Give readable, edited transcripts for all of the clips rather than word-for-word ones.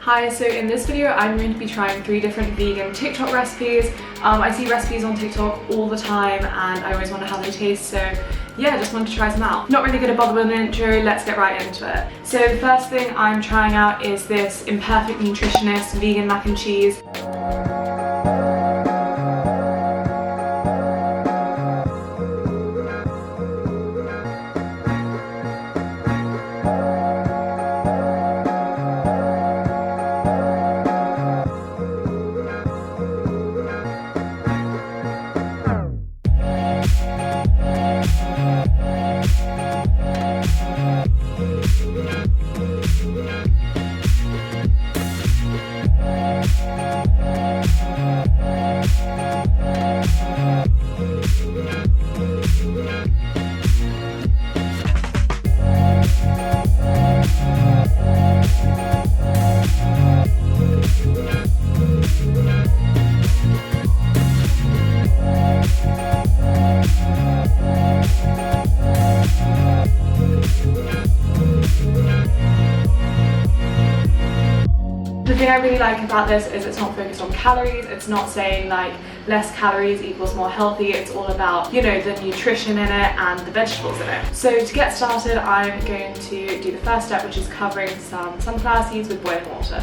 Hi, so in this video I'm going to be trying 3 different vegan TikTok recipes. I see recipes on TikTok all the time and I always wonder how they taste, so yeah, just wanted to try some out. Not really gonna bother with an intro, let's get right into it. So the first thing I'm trying out is this Imperfect Nutritionist vegan mac and cheese. The thing I really like about this is it's not focused on calories. It's not saying like less calories equals more healthy. It's all about, you know, the nutrition in it and the vegetables in it. So to get started, I'm going to do the first step, which is covering some sunflower seeds with boiling water.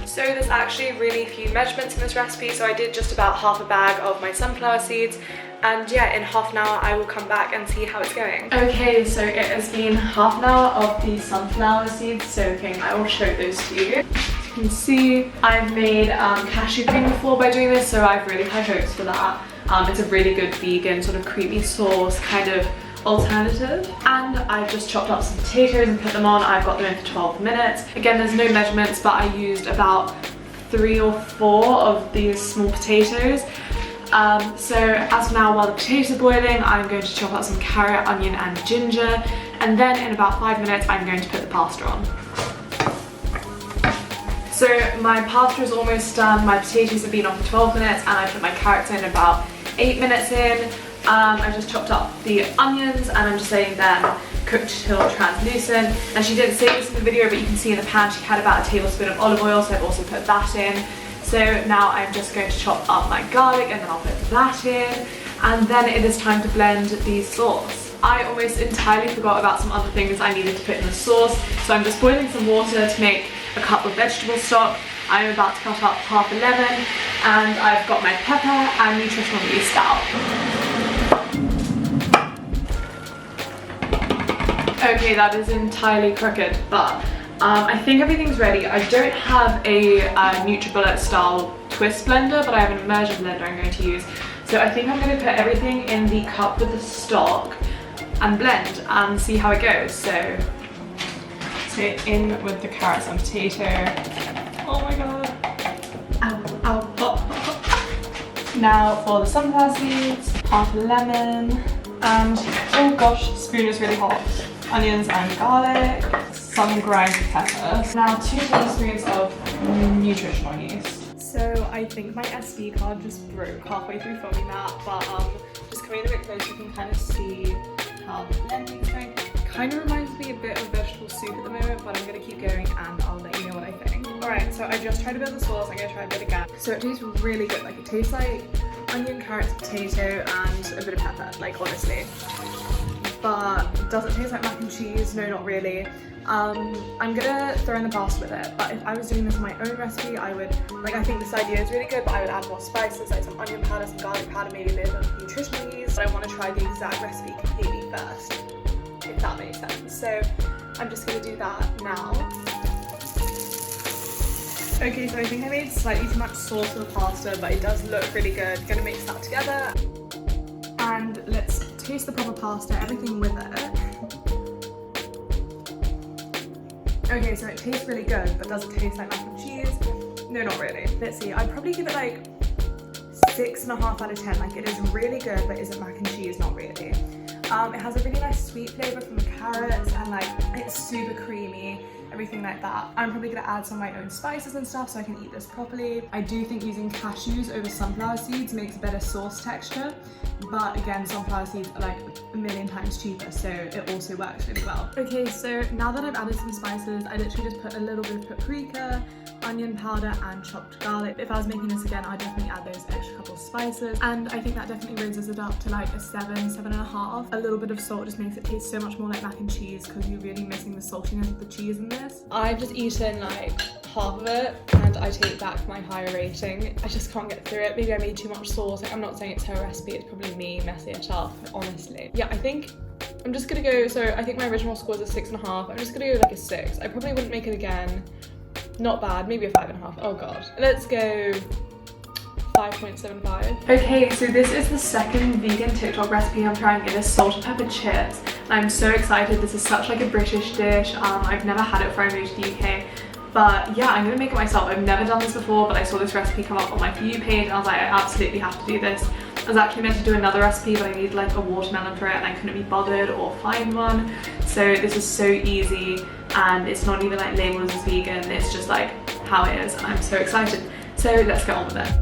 So there's actually really few measurements in this recipe, so I did just about half a bag of my sunflower seeds, and yeah, in half an hour I will come back and see how it's going. Okay, so it has been half an hour of the sunflower seeds soaking. I will show those to you. As you can see, I've made cashew cream before by doing this, so I've really high hopes for that. It's a really good vegan sort of creamy sauce kind of alternative. And I've just chopped up some potatoes and put them on. I've got them in for 12 minutes. Again, there's no measurements, but I used about 3 or 4 of these small potatoes. So as of now, while the potatoes are boiling, I'm going to chop up some carrot, onion and ginger, and then in about 5 minutes I'm going to put the pasta on. So my pasta is almost done. My potatoes have been on for 12 minutes and I put my carrots in about 8 minutes in. I just chopped up the onions and I'm just letting them cook till translucent. And she didn't say this in the video, but you can see in the pan she had about a tablespoon of olive oil, so I've also put that in. So now I'm just going to chop up my garlic and then I'll put that in. And then it is time to blend the sauce. I almost entirely forgot about some other things I needed to put in the sauce. So I'm just boiling some water to make a cup of vegetable stock. I'm about to cut up half a lemon and I've got my pepper and nutritional yeast out. Okay, that is entirely crooked, but I think everything's ready. I don't have a NutriBullet style twist blender, but I have an immersion blender I'm going to use. So I think I'm going to put everything in the cup with the stock and blend and see how it goes. So in with the carrots and potato. Oh my god. Ow, ow, oh. Now for the sunflower seeds, half a lemon, and oh gosh, the spoon is really hot. Onions and garlic, some ground pepper. Now 2 tablespoons of nutritional yeast. So I think my SD card just broke halfway through filming that, but just coming in a bit closer you can kind of see how the blending is going. Kind of reminds me a bit of vegetable soup at the moment, but I'm going to keep going and I'll let you know what I think. Alright, so I just tried to build the sauce, I'm going to try a bit again. So it tastes really good, like it tastes like onion, carrots, potato and a bit of pepper, like honestly. But does it taste like mac and cheese? No, not really. I'm gonna throw in the pasta with it, but if I was doing this in my own recipe, I would, like, I think this idea is really good, but I would add more spices, like some onion powder, some garlic powder, maybe a bit of nutritional yeast. But I want to try the exact recipe completely first, if that makes sense. So I'm just gonna do that now. Okay, so I think I made slightly too much sauce for the pasta, but it does look really good. Gonna mix that together. And let's taste the proper pasta, everything with it. Okay, so it tastes really good, but does it taste like mac and cheese? No, not really. Let's see, I'd probably give it like 6.5 out of 10. Like, it is really good, but is it mac and cheese? Not really. It has a really nice sweet flavour from the carrots and like it's super creamy. everything like that. I'm probably gonna add some of my own spices and stuff so I can eat this properly. I do think using cashews over sunflower seeds makes a better sauce texture, but again, sunflower seeds are like a million times cheaper, so it also works really well. Okay, so now that I've added some spices, I literally just put a little bit of paprika, onion powder and chopped garlic. If I was making this again, I'd definitely add those extra couple of spices, and I think that definitely raises it up to like a 7.5. A little bit of salt just makes it taste so much more like mac and cheese because you're really missing the saltiness of the cheese in this. I've just eaten like half of it and I take back my higher rating. I just can't get through it. Maybe I made too much sauce. Like, I'm not saying it's her recipe, it's probably me messing it up, honestly. Yeah, I think I'm just gonna go, so I think my original score is a 6.5. I'm just gonna go like a 6. I probably wouldn't make it again. Not bad, maybe a 5.5. Oh god. Let's go 5.75. Okay, so this is the second vegan TikTok recipe I'm trying. It is salt and pepper chips. And I'm so excited. This is such like a British dish. I've never had it before I moved to the UK. But yeah, I'm gonna make it myself. I've never done this before, but I saw this recipe come up on my For You page and I was like, I absolutely have to do this. I was actually meant to do another recipe, but I needed like a watermelon for it and I couldn't be bothered or find one. So this is so easy and it's not even like labeled as vegan. It's just like how it is and I'm so excited. So let's get on with it.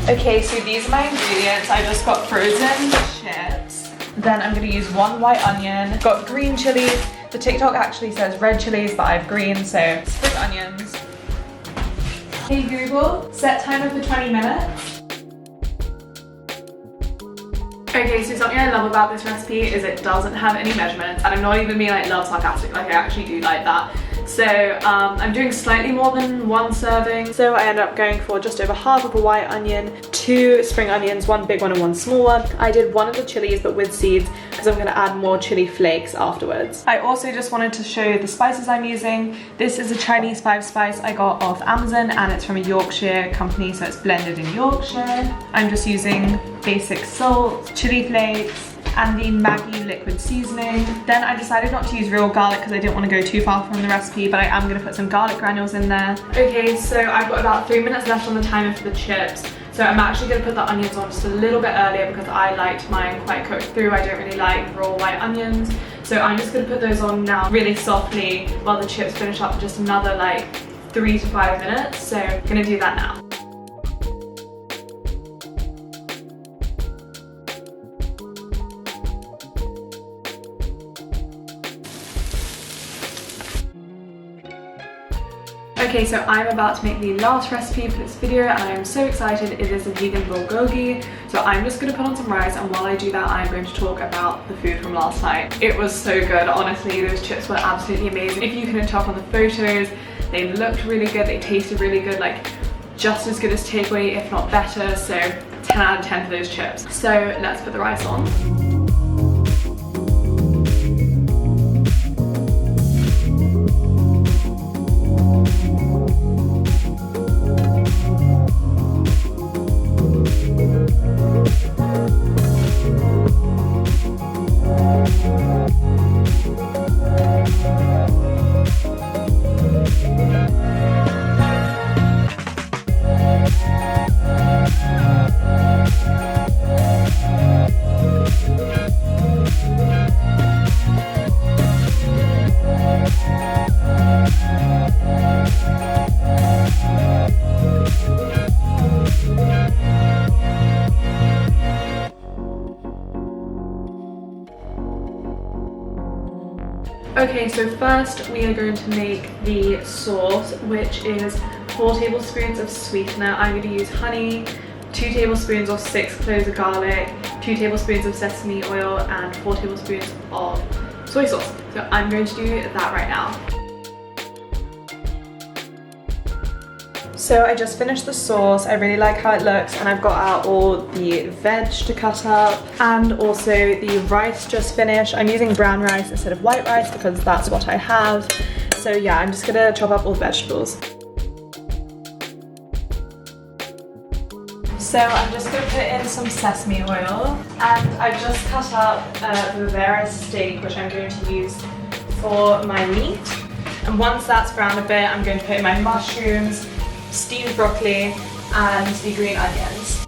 Okay, so these are my ingredients. I just got frozen chips. Then I'm gonna use 1 white onion. Got green chilies. The TikTok actually says red chilies, but I have green, so spring onions. Hey Google, set timer for 20 minutes. Okay, so something I love about this recipe is it doesn't have any measurements, and I'm not even being like love sarcastic, like I actually do like that. So I'm doing slightly more than 1 serving. So I ended up going for just over half of a white onion, 2 spring onions, 1 big one and 1 small one. I did one of the chilies but with seeds because I'm gonna add more chili flakes afterwards. I also just wanted to show you the spices I'm using. This is a Chinese 5 spice I got off Amazon and it's from a Yorkshire company, so it's blended in Yorkshire. I'm just using basic salt, chili flakes, and the Maggi liquid seasoning. Then I decided not to use real garlic because I didn't want to go too far from the recipe, but I am going to put some garlic granules in there. Okay, so I've got about 3 minutes left on the timer for the chips. So I'm actually going to put the onions on just a little bit earlier because I liked mine quite cooked through. I don't really like raw white onions. So I'm just going to put those on now really softly while the chips finish up for just another like 3 to 5 minutes. So I'm going to do that now. Okay, so I'm about to make the last recipe for this video and I'm so excited. It is a vegan bulgogi. So I'm just going to put on some rice, and while I do that I'm going to talk about the food from last night. It was so good, honestly. Those chips were absolutely amazing. If you couldn't tell from the photos, they looked really good, they tasted really good, like just as good as takeaway, if not better. So 10 out of 10 for those chips. So let's put the rice on. Okay, so first we are going to make the sauce, which is 4 tablespoons of sweetener. I'm going to use honey, 2 tablespoons or 6 cloves of garlic, 2 tablespoons of sesame oil, and 4 tablespoons of soy sauce. So I'm going to do that right now. So I just finished the sauce. I really like how it looks, and I've got out all the veg to cut up and also the rice just finished. I'm using brown rice instead of white rice because that's what I have. So yeah, I'm just gonna chop up all the vegetables. So I'm just gonna put in some sesame oil, and I've just cut up the Bavarian steak, which I'm going to use for my meat. And once that's browned a bit, I'm going to put in my mushrooms, steamed broccoli, and the green onions.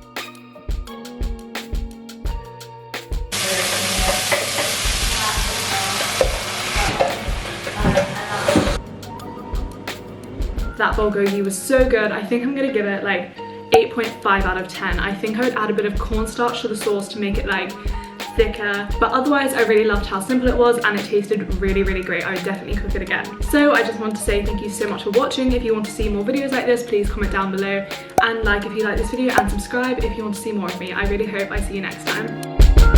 That bulgogi was so good. I think I'm gonna give it like 8.5 out of 10. I think I would add a bit of cornstarch to the sauce to make it like thicker, but otherwise I really loved how simple it was and it tasted really, really great. I would definitely cook it again. So I just want to say thank you so much for watching. If you want to see more videos like this, please comment down below and like if you like this video and subscribe if you want to see more of me. I really hope I see you next time.